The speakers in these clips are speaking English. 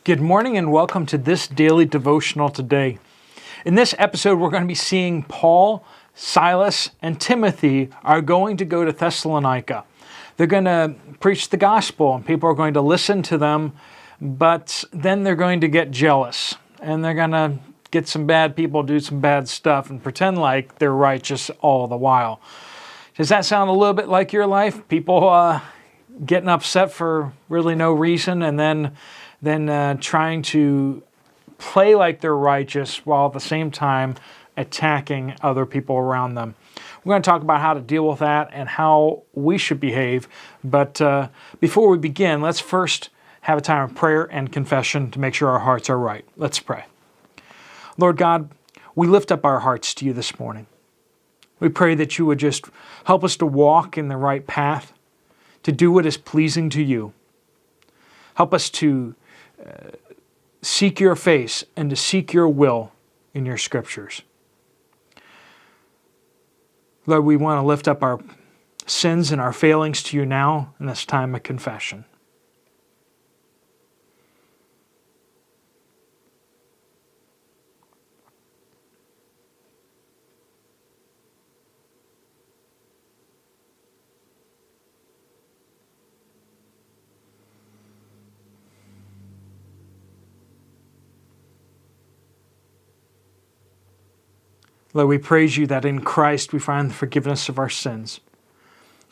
Good morning and welcome to this Daily Devotional Today. In this episode, we're going to be seeing Paul, Silas, and Timothy are going to go to Thessalonica. They're going to preach the gospel and people are going to listen to them, but then they're going to get jealous and they're going to get some bad people, do some bad stuff, and pretend like they're righteous all the while. Does that sound a little bit like your life? People getting upset for really no reason and then trying to play like they're righteous while at the same time attacking other people around them. We're going to talk about how to deal with that and how we should behave. But before we begin, let's first have a time of prayer and confession to make sure our hearts are right. Let's pray. Lord God, we lift up our hearts to you this morning. We pray that you would just help us to walk in the right path, to do what is pleasing to you. Help us to seek your face and to seek your will in your scriptures. Lord, we want to lift up our sins and our failings to you now in this time of confession. Lord, we praise you that in Christ we find the forgiveness of our sins.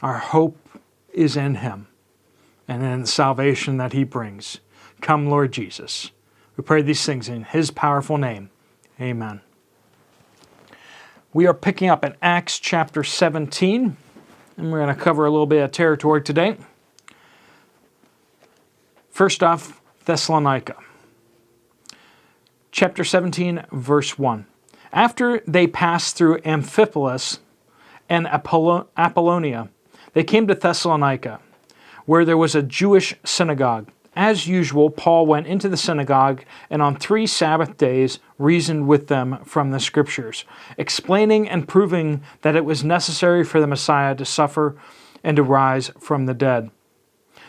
Our hope is in him and in the salvation that he brings. Come, Lord Jesus. We pray these things in his powerful name. Amen. We are picking up in Acts chapter 17, and we're going to cover a little bit of territory today. First off, Thessalonica. Chapter 17, verse 1. After they passed through Amphipolis and Apollonia, they came to Thessalonica, where there was a Jewish synagogue. As usual, Paul went into the synagogue and on 3 Sabbath days reasoned with them from the Scriptures, explaining and proving that it was necessary for the Messiah to suffer and to rise from the dead.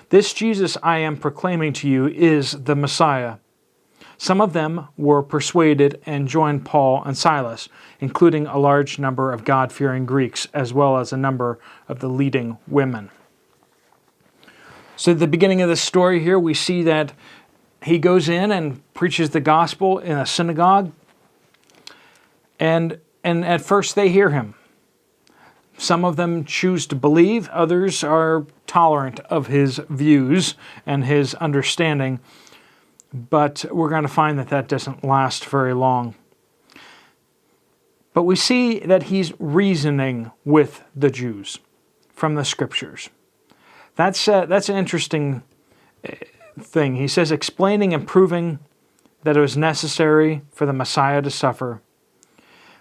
This Jesus I am proclaiming to you is the Messiah. Some of them were persuaded and joined Paul and Silas, including a large number of God-fearing Greeks, as well as a number of the leading women. So at the beginning of the story here, we see that he goes in and preaches the gospel in a synagogue, and at first they hear him. Some of them choose to believe, others are tolerant of his views and his understanding. But we're going to find that that doesn't last very long. But we see that he's reasoning with the Jews from the Scriptures. That's an interesting thing. He says, explaining and proving that it was necessary for the Messiah to suffer.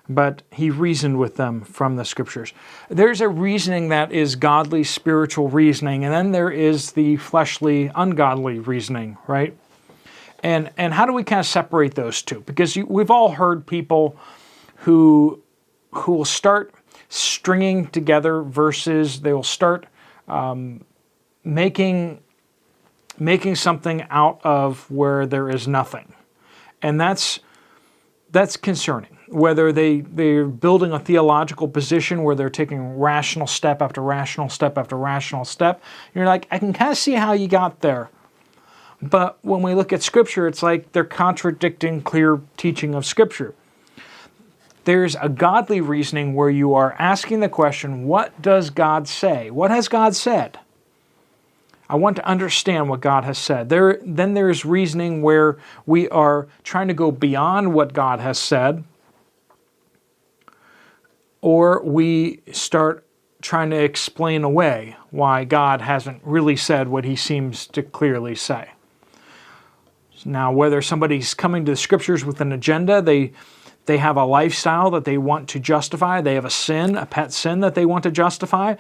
But he reasoned with them from the Scriptures. There's a reasoning that is godly, spiritual reasoning, and then there is the fleshly, ungodly reasoning, right? And how do we kind of separate those two? Because we've all heard people who will start stringing together verses. They will start making something out of where there is nothing. And that's concerning. Whether they're building a theological position where they're taking rational step after rational step after rational step. You're like, I can kind of see how you got there. But when we look at Scripture, it's like they're contradicting clear teaching of Scripture. There's a godly reasoning where you are asking the question, what does God say? What has God said? I want to understand what God has said. Then there's reasoning where we are trying to go beyond what God has said, or we start trying to explain away why God hasn't really said what he seems to clearly say. Now, whether somebody's coming to the Scriptures with an agenda, they have a lifestyle that they want to justify, they have a sin, a pet sin that they want to justify,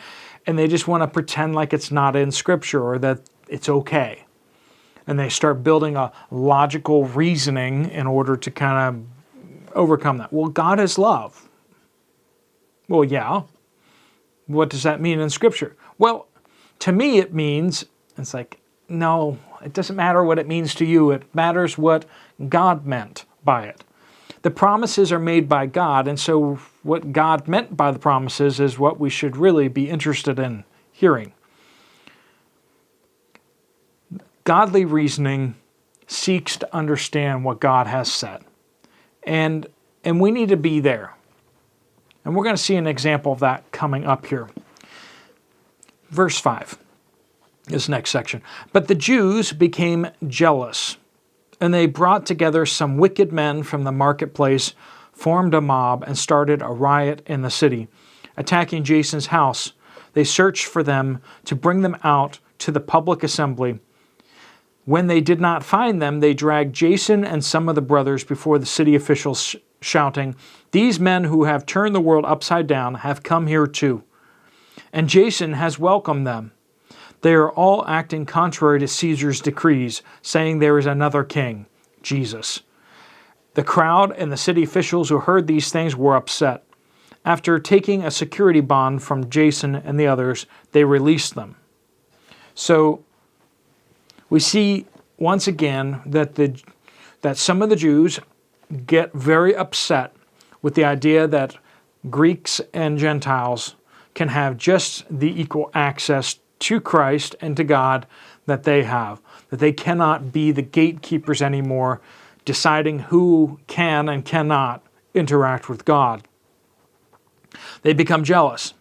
and they just want to pretend like it's not in Scripture or that it's okay. And they start building a logical reasoning in order to kind of overcome that. Well, God is love. Well, yeah. What does that mean in Scripture? Well, to me it means, it's like, No, it doesn't matter what it means to you. It matters what God meant by it. The promises are made by God, and so what God meant by the promises is what we should really be interested in hearing. Godly reasoning seeks to understand what God has said. And we need to be there. And we're going to see an example of that coming up here. Verse 5, this next section. But the Jews became jealous, and they brought together some wicked men from the marketplace, formed a mob, and started a riot in the city, attacking Jason's house. They searched for them to bring them out to the public assembly. When they did not find them, they dragged Jason and some of the brothers before the city officials, shouting, "These men who have turned the world upside down have come here too. And Jason has welcomed them. They are all acting contrary to Caesar's decrees, saying there is another king, Jesus." The crowd and the city officials who heard these things were upset. After taking a security bond from Jason and the others, they released them. So we see once again that some of the Jews get very upset with the idea that Greeks and Gentiles can have just the equal access to Christ and to God that they have. That they cannot be the gatekeepers anymore, deciding who can and cannot interact with God. They become jealous.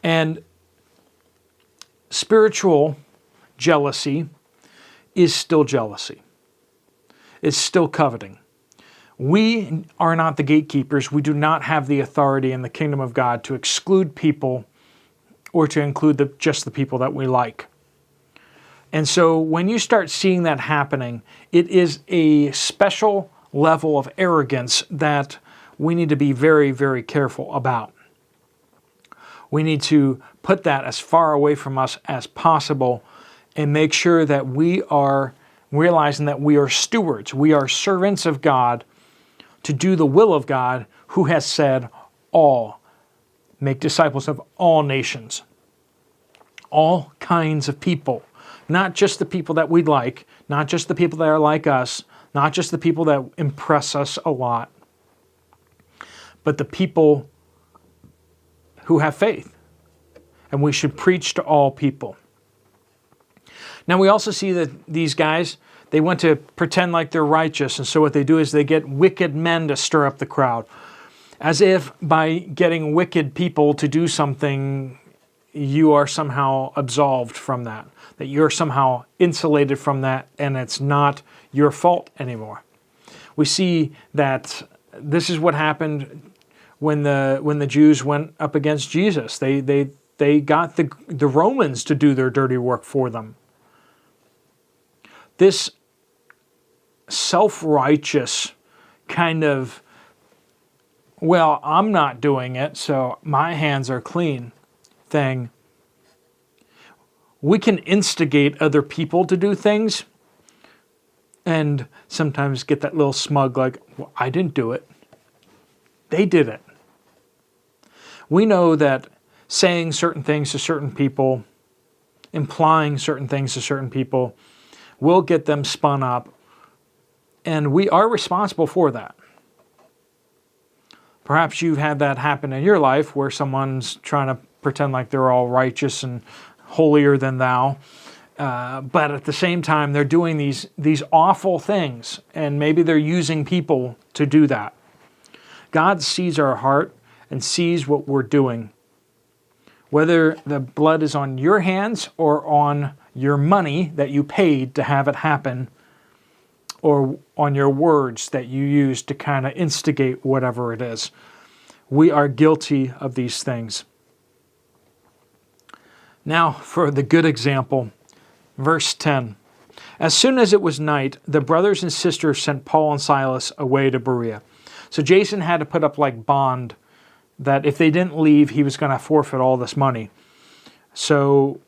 And spiritual jealousy is still jealousy. It's still coveting. We are not the gatekeepers. We do not have the authority in the kingdom of God to exclude people or to include just the people that we like. And so when you start seeing that happening, it is a special level of arrogance that we need to be very, very careful about. We need to put that as far away from us as possible and make sure that we are realizing that we are stewards. We are servants of God to do the will of God, who has said, all, make disciples of all nations. All kinds of people. Not just the people that we like, not just the people that are like us, not just the people that impress us a lot, but the people who have faith. And we should preach to all people. Now we also see that these guys, they want to pretend like they're righteous, and so what they do is they get wicked men to stir up the crowd. As if by getting wicked people to do something, you are somehow absolved from that. That you're somehow insulated from that, and it's not your fault anymore. We see that this is what happened when the Jews went up against Jesus. They got the Romans to do their dirty work for them. This self-righteous kind of, well, I'm not doing it, so my hands are clean thing. We can instigate other people to do things and sometimes get that little smug like, well, I didn't do it. They did it. We know that saying certain things to certain people, implying certain things to certain people, will get them spun up, and we are responsible for that. Perhaps you've had that happen in your life where someone's trying to pretend like they're all righteous and holier than thou, but at the same time they're doing these awful things, and maybe they're using people to do that. God sees our heart and sees what we're doing. Whether the blood is on your hands or on your money that you paid to have it happen, or on your words that you use to kind of instigate whatever it is. We are guilty of these things. Now for the good example, verse 10. As soon as it was night, the brothers and sisters sent Paul and Silas away to Berea. So Jason had to put up like bond that if they didn't leave, he was going to forfeit all this money. So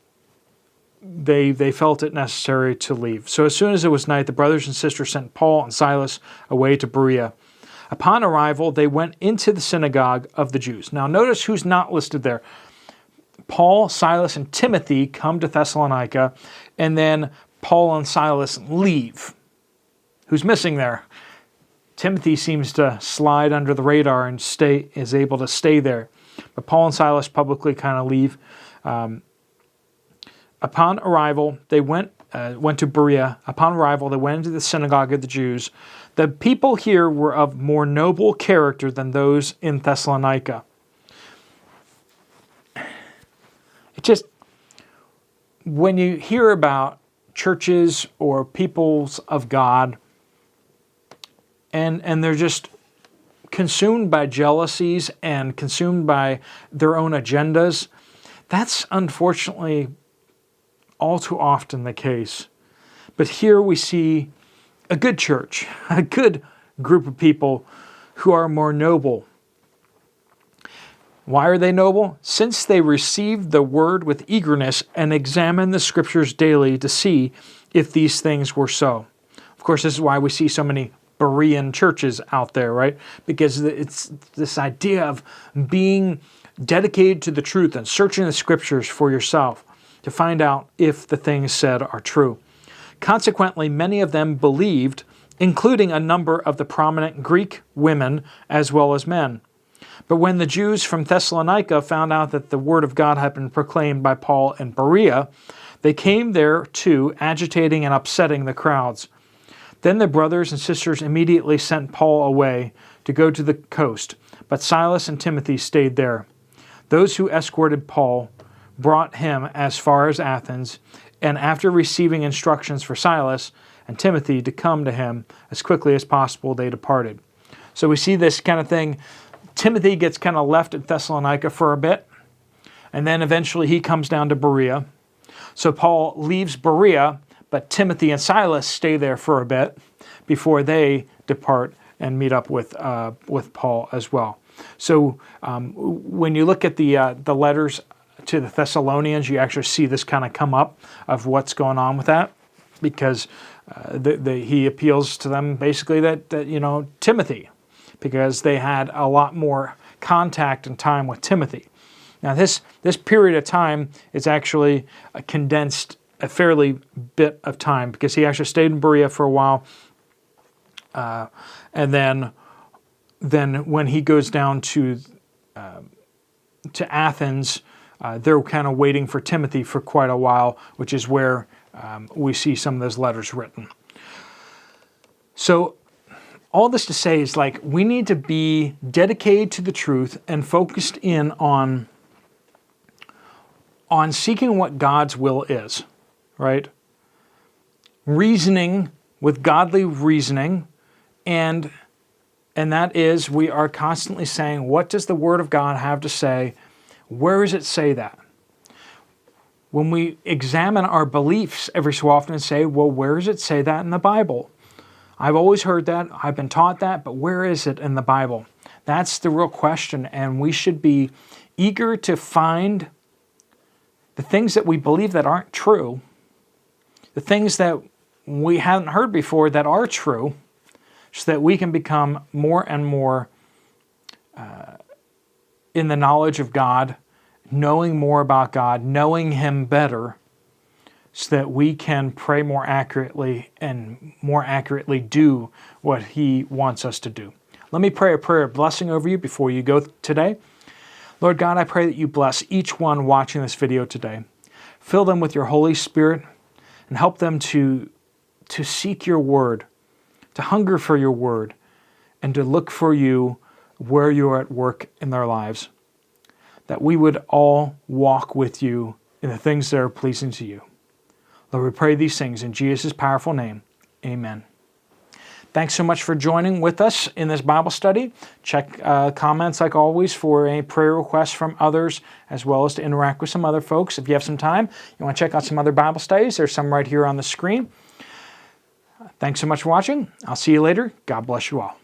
they felt it necessary to leave. So as soon as it was night, the brothers and sisters sent Paul and Silas away to Berea. Upon arrival, they went into the synagogue of the Jews. Now notice who's not listed there. Paul, Silas, and Timothy come to Thessalonica, and then Paul and Silas leave. Who's missing there? Timothy seems to slide under the radar and is able to stay there. But Paul and Silas publicly kind of leave. Upon arrival, they went to Berea. Upon arrival, they went into the synagogue of the Jews. The people here were of more noble character than those in Thessalonica. It just, when you hear about churches or peoples of God, and they're just consumed by jealousies and consumed by their own agendas, that's unfortunately all too often the case. But here we see a good church, a good group of people who are more noble. Why are they noble? Since they received the word with eagerness and examined the scriptures daily to see if these things were so. Of course, this is why we see so many Berean churches out there, right? Because it's this idea of being dedicated to the truth and searching the scriptures for yourself to find out if the things said are true. Consequently, many of them believed, including a number of the prominent Greek women as well as men. But when the Jews from Thessalonica found out that the word of God had been proclaimed by Paul in Berea, they came there too, agitating and upsetting the crowds. Then the brothers and sisters immediately sent Paul away to go to the coast, but Silas and Timothy stayed there. Those who escorted Paul brought him as far as Athens, and after receiving instructions for Silas and Timothy to come to him as quickly as possible, they departed. So we see this kind of thing. Timothy gets kind of left at Thessalonica for a bit, and then eventually he comes down to Berea. So Paul leaves Berea, but Timothy and Silas stay there for a bit before they depart and meet up with Paul as well. So when you look at the letters to the Thessalonians, you actually see this kind of come up of what's going on with that, because he appeals to them basically that Timothy, because they had a lot more contact and time with Timothy. Now this period of time is actually condensed a fairly bit of time, because he actually stayed in Berea for a while, and then when he goes down to Athens, they're kind of waiting for Timothy for quite a while, which is where we see some of those letters written. So all this to say is, like, we need to be dedicated to the truth and focused in on seeking what God's will is, right? Reasoning with godly reasoning, and that is, we are constantly saying, what does the Word of God have to say? Where does it say that? When we examine our beliefs every so often and say, well, where does it say that in the Bible? I've always heard that, I've been taught that, but where is it in the Bible? That's the real question, and we should be eager to find the things that we believe that aren't true, the things that we haven't heard before that are true, so that we can become more and more in the knowledge of God, knowing more about God, knowing Him better, so that we can pray more accurately and more accurately do what He wants us to do. Let me pray a prayer of blessing over you before you go today. Lord God, I pray that you bless each one watching this video today. Fill them with your Holy Spirit and help them to seek your word, to hunger for your word, and to look for you where you are at work in their lives. That we would all walk with you in the things that are pleasing to you. Lord, we pray these things in Jesus' powerful name. Amen. Thanks so much for joining with us in this Bible study. Check comments, like always, for any prayer requests from others, as well as to interact with some other folks. If you have some time, you want to check out some other Bible studies, there's some right here on the screen. Thanks so much for watching. I'll see you later. God bless you all.